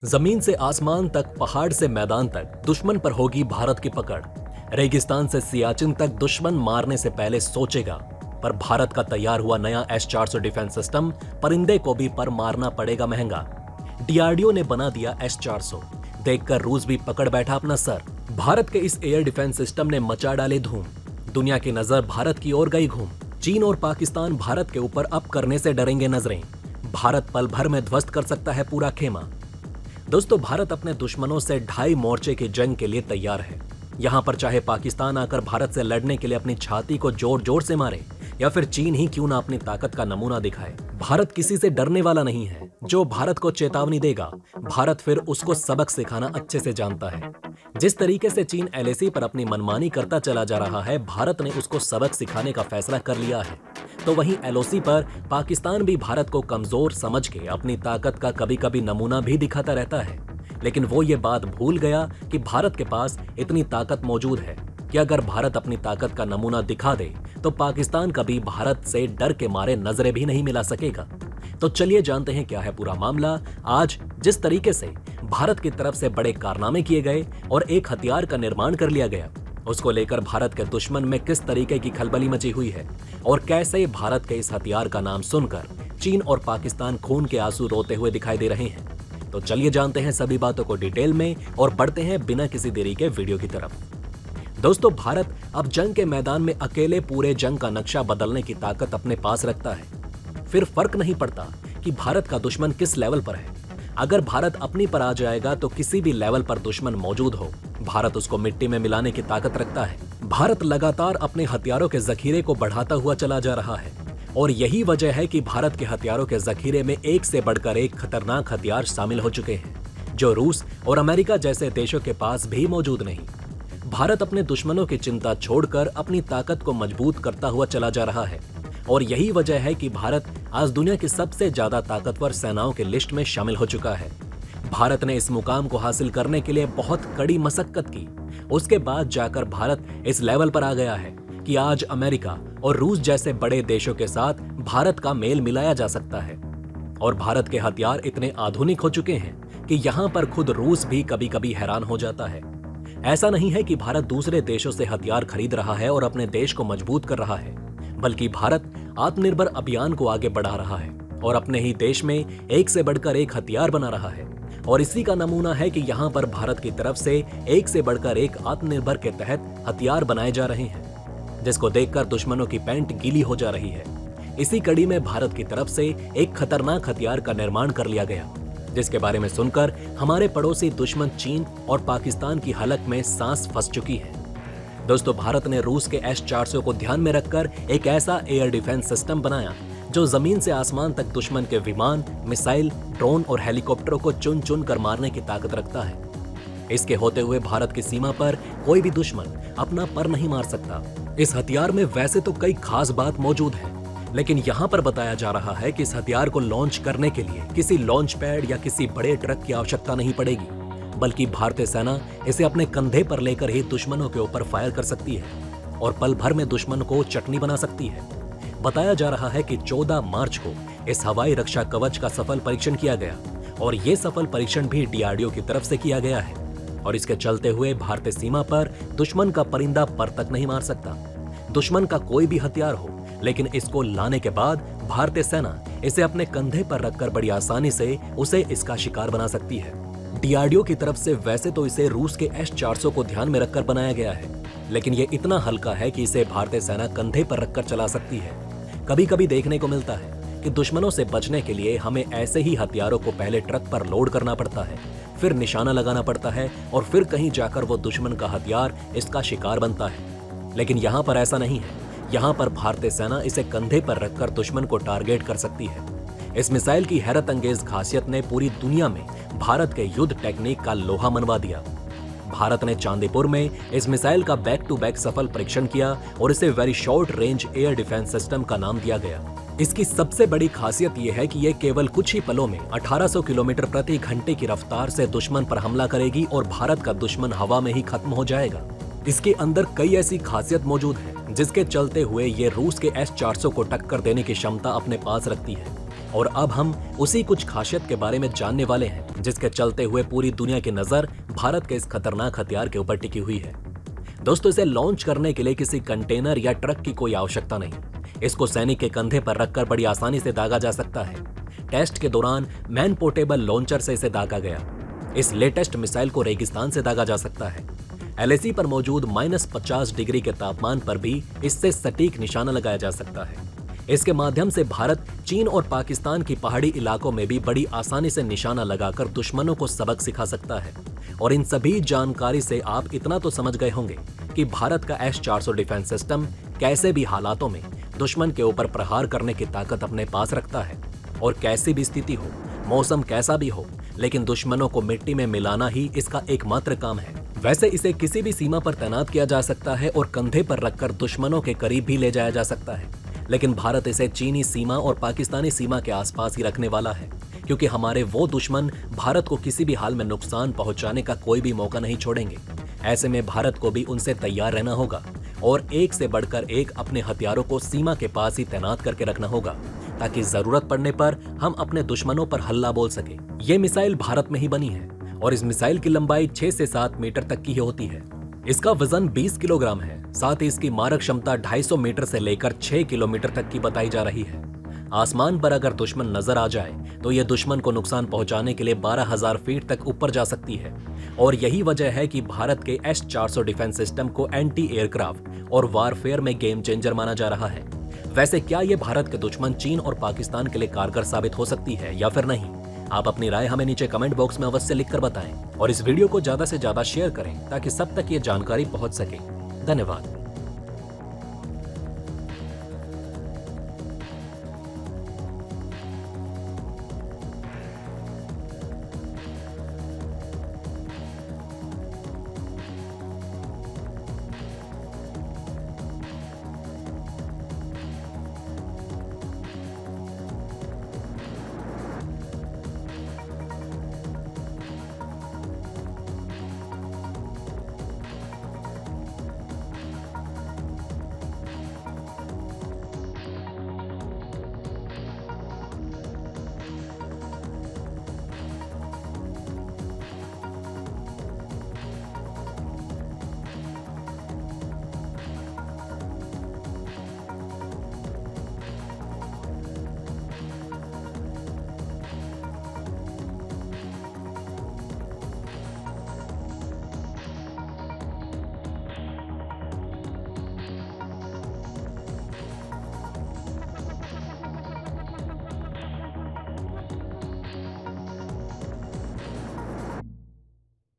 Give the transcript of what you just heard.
जमीन से आसमान तक, पहाड़ से मैदान तक दुश्मन पर होगी भारत की पकड़। रेगिस्तान से सियाचिन तक दुश्मन मारने से पहले सोचेगा। पर भारत का तैयार हुआ नया S-400 डिफेंस सिस्टम परिंदे को भी पर मारना पड़ेगा महंगा। डीआरडीओ ने बना दिया S-400, देखकर रूस भी पकड़ बैठा अपना सर। भारत के इस एयर डिफेंस सिस्टम ने मचा डाले धूम। दुनिया की नजर भारत की ओर गई घूम। चीन और पाकिस्तान भारत के ऊपर अब करने से डरेंगे नजरें। भारत पल भर में ध्वस्त कर सकता है पूरा खेमा। दोस्तों, भारत अपने दुश्मनों से 2.5 मोर्चे की जंग के लिए तैयार है। यहाँ पर चाहे पाकिस्तान आकर भारत से लड़ने के लिए अपनी छाती को जोर जोर से मारे या फिर चीन ही क्यों ना अपनी ताकत का नमूना दिखाए, भारत किसी से डरने वाला नहीं है। जो भारत को चेतावनी देगा, भारत फिर उसको सबक सिखाना अच्छे से जानता है। जिस तरीके से चीन LAC पर अपनी मनमानी करता चला जा रहा है, भारत ने उसको सबक सिखाने का फैसला कर लिया है। तो वहीं LOC पर पाकिस्तान भी भारत को कमजोर समझ के अपनी ताकत का कभी कभी नमूना भी दिखाता रहता है। लेकिन वो ये बात भूल गया कि भारत के पास इतनी ताकत मौजूद है कि अगर भारत अपनी ताकत का नमूना दिखा दे तो पाकिस्तान कभी भारत से डर के मारे नजरें भी नहीं मिला सकेगा। तो चलिए जानते हैं क्या है पूरा मामला। आज जिस तरीके से भारत की तरफ से बड़े कारनामे किए गए और एक हथियार का निर्माण कर लिया गया, उसको लेकर भारत के दुश्मन में किस तरीके की खलबली मची हुई है और कैसे भारत के इस हथियार का नाम सुनकर चीन और पाकिस्तान खून के आंसू रोते हुए दिखाई दे रहे हैं। तो चलिए जानते हैं सभी बातों को डिटेल में और बढ़ते हैं बिना किसी देरी के वीडियो की तरफ। दोस्तों, भारत अब जंग के मैदान में अकेले पूरे जंग का नक्शा बदलने की ताकत अपने पास रखता है। फिर फर्क नहीं पड़ता कि भारत का दुश्मन किस लेवल पर है। अगर भारत अपनी पर आ जाएगा तो किसी भी लेवल पर दुश्मन मौजूद हो, भारत उसको मिट्टी में मिलाने की ताकत रखता है। भारत लगातार अपने हथियारों के जखीरे को बढ़ाता हुआ चला जा रहा है और यही वजह है कि भारत के हथियारों के जखीरे में एक से बढ़कर एक खतरनाक हथियार शामिल हो चुके हैं, जो रूस और अमेरिका जैसे देशों के पास भी मौजूद नहीं। भारत अपने दुश्मनों की चिंता छोड़कर अपनी ताकत को मजबूत करता हुआ चला जा रहा है और यही वजह है कि भारत आज दुनिया की सबसे ज्यादा ताकतवर सेनाओं की लिस्ट में शामिल हो चुका है। भारत ने इस मुकाम को हासिल करने के लिए बहुत कड़ी मशक्कत की। उसके बाद जाकर भारत इस लेवल पर आ गया है कि आज अमेरिका और रूस जैसे बड़े देशों के साथ भारत का मेल मिलाया जा सकता है। और भारत के हथियार इतने आधुनिक हो चुके हैं कि यहाँ पर खुद रूस भी कभी कभी हैरान हो जाता है। ऐसा नहीं है कि भारत दूसरे देशों से हथियार खरीद रहा है और अपने देश को मजबूत कर रहा है, बल्कि भारत आत्मनिर्भर अभियान को आगे बढ़ा रहा है और अपने ही देश में एक से बढ़कर एक हथियार बना रहा है। और इसी का नमूना है कि यहाँ पर भारत की तरफ से एक से बढ़कर एक आत्मनिर्भर के तहत हथियार बनाए जा रहे हैं, जिसको देखकर दुश्मनों की पैंट गीली हो जा रही है। इसी कड़ी में भारत की तरफ से एक खतरनाक हथियार का निर्माण कर लिया गया, जिसके बारे में सुनकर हमारे पड़ोसी दुश्मन चीन और पाकिस्तान की हलक में सांस फंस चुकी है। दोस्तों, भारत ने रूस के S-400 को ध्यान में रखकर एक ऐसा एयर डिफेंस सिस्टम बनाया जो जमीन से आसमान तक दुश्मन के विमान, मिसाइल, ड्रोन और हेलीकॉप्टरों को चुन चुन कर मारने की ताकत रखता है। इसके होते हुए भारत की सीमा पर कोई भी दुश्मन अपना पर नहीं मार सकता। इस हथियार में वैसे तो कई खास बात मौजूद है, लेकिन यहाँ पर बताया जा रहा है कि इस हथियार को लॉन्च करने के लिए किसी लॉन्च पैड या किसी बड़े ट्रक की आवश्यकता नहीं पड़ेगी, बल्कि भारतीय सेना इसे अपने कंधे पर लेकर ही दुश्मनों के ऊपर फायर कर सकती है और पल भर में दुश्मन को चटनी बना सकती है। बताया जा रहा है कि 14 मार्च को इस हवाई रक्षा कवच का सफल परीक्षण किया गया और ये सफल परीक्षण भी DRDO की तरफ से किया गया है और इसके चलते हुए भारतीय सीमा पर दुश्मन का परिंदा पर तक नहीं मार सकता। दुश्मन का कोई भी हथियार हो, लेकिन इसको लाने के बाद भारतीय सेना इसे अपने कंधे पर रखकर बड़ी आसानी से उसे इसका शिकार बना सकती है। DRDO की तरफ से वैसे तो इसे रूस के S-400 को ध्यान में रखकर बनाया गया है, लेकिन ये इतना हल्का है कि इसे भारतीय सेना कंधे पर रखकर चला सकती है। कभी कभी देखने को मिलता है कि दुश्मनों से बचने के लिए हमें ऐसे ही हथियारों को पहले ट्रक पर लोड करना पड़ता है, फिर निशाना लगाना पड़ता है और फिर कहीं जाकर वो दुश्मन का हथियार इसका शिकार बनता है। लेकिन यहाँ पर ऐसा नहीं है। यहाँ पर भारतीय सेना इसे कंधे पर रखकर दुश्मन को टारगेट कर सकती है। इस मिसाइल की हैरत अंगेज खासियत ने पूरी दुनिया में भारत के युद्ध टेक्निक का लोहा मनवा दिया। भारत ने चांदीपुर में इस मिसाइल का बैक टू बैक सफल परीक्षण किया और इसे very short range air defence system का नाम दिया गया। इसकी सबसे बड़ी खासियत यह है कि यह केवल कुछ ही पलों में 1800 किलोमीटर प्रति घंटे की रफ्तार से दुश्मन पर हमला करेगी और भारत का दुश्मन हवा में ही खत्म हो जाएगा। इसके अंदर कई ऐसी खासियत मौजूद है जिसके चलते हुए ये रूस के S-400 को टक्कर देने की क्षमता अपने पास रखती है। और अब हम उसी कुछ खासियत के बारे में जानने वाले हैं जिसके चलते हुए पूरी दुनिया की नजर भारत के इस खतरनाक हथियार के ऊपर टिकी हुई है। दोस्तों, इसे लॉन्च करने के लिए किसी कंटेनर या ट्रक की कोई आवश्यकता नहीं। इसको सैनिक के कंधे पर रखकर बड़ी आसानी से दागा जा सकता है। टेस्ट के दौरान मैन पोर्टेबल लॉन्चर से इसे दागा गया। इस लेटेस्ट मिसाइल को रेगिस्तान से दागा जा सकता है। LAC पर मौजूद -50 डिग्री के तापमान पर भी इससे सटीक निशाना लगाया जा सकता है। इसके माध्यम से भारत चीन और पाकिस्तान की पहाड़ी इलाकों में भी बड़ी आसानी से निशाना लगाकर दुश्मनों को सबक सिखा सकता है। और इन सभी जानकारी से आप इतना तो समझ गए होंगे कि भारत का S-400 डिफेंस सिस्टम कैसे भी हालातों में दुश्मन के ऊपर प्रहार करने की ताकत अपने पास रखता है। और कैसी भी स्थिति हो, मौसम कैसा भी हो, लेकिन दुश्मनों को मिट्टी में मिलाना ही इसका एकमात्र काम है। वैसे इसे किसी भी सीमा पर तैनात किया जा सकता है और कंधे पर रखकर दुश्मनों के करीब भी ले जाया जा सकता है, लेकिन भारत इसे चीनी सीमा और पाकिस्तानी सीमा के आसपास ही रखने वाला है, क्योंकि हमारे वो दुश्मन भारत को किसी भी हाल में नुकसान पहुंचाने का कोई भी मौका नहीं छोड़ेंगे। ऐसे में भारत को भी उनसे तैयार रहना होगा और एक से बढ़कर एक अपने हथियारों को सीमा के पास ही तैनात करके रखना होगा, ताकि जरूरत पड़ने पर हम अपने दुश्मनों पर हल्ला बोल सके। ये मिसाइल भारत में ही बनी है और इस मिसाइल की लंबाई 6 से 7 मीटर तक की होती है। इसका वजन 20 किलोग्राम है। साथ ही इसकी मारक क्षमता 250 मीटर से लेकर 6 किलोमीटर तक की बताई जा रही है। आसमान पर अगर दुश्मन नजर आ जाए तो यह दुश्मन को नुकसान पहुंचाने के लिए 12,000 फीट तक ऊपर जा सकती है। और यही वजह है कि भारत के S-400 डिफेंस सिस्टम को एंटी एयरक्राफ्ट और वारफेयर में गेम चेंजर माना जा रहा है। वैसे क्या ये भारत के दुश्मन चीन और पाकिस्तान के लिए कारगर साबित हो सकती है या फिर नहीं? आप अपनी राय हमें नीचे कमेंट बॉक्स में अवश्य लिखकर बताएं और इस वीडियो को ज्यादा से ज्यादा शेयर करें ताकि सब तक ये जानकारी पहुंच सके। धन्यवाद।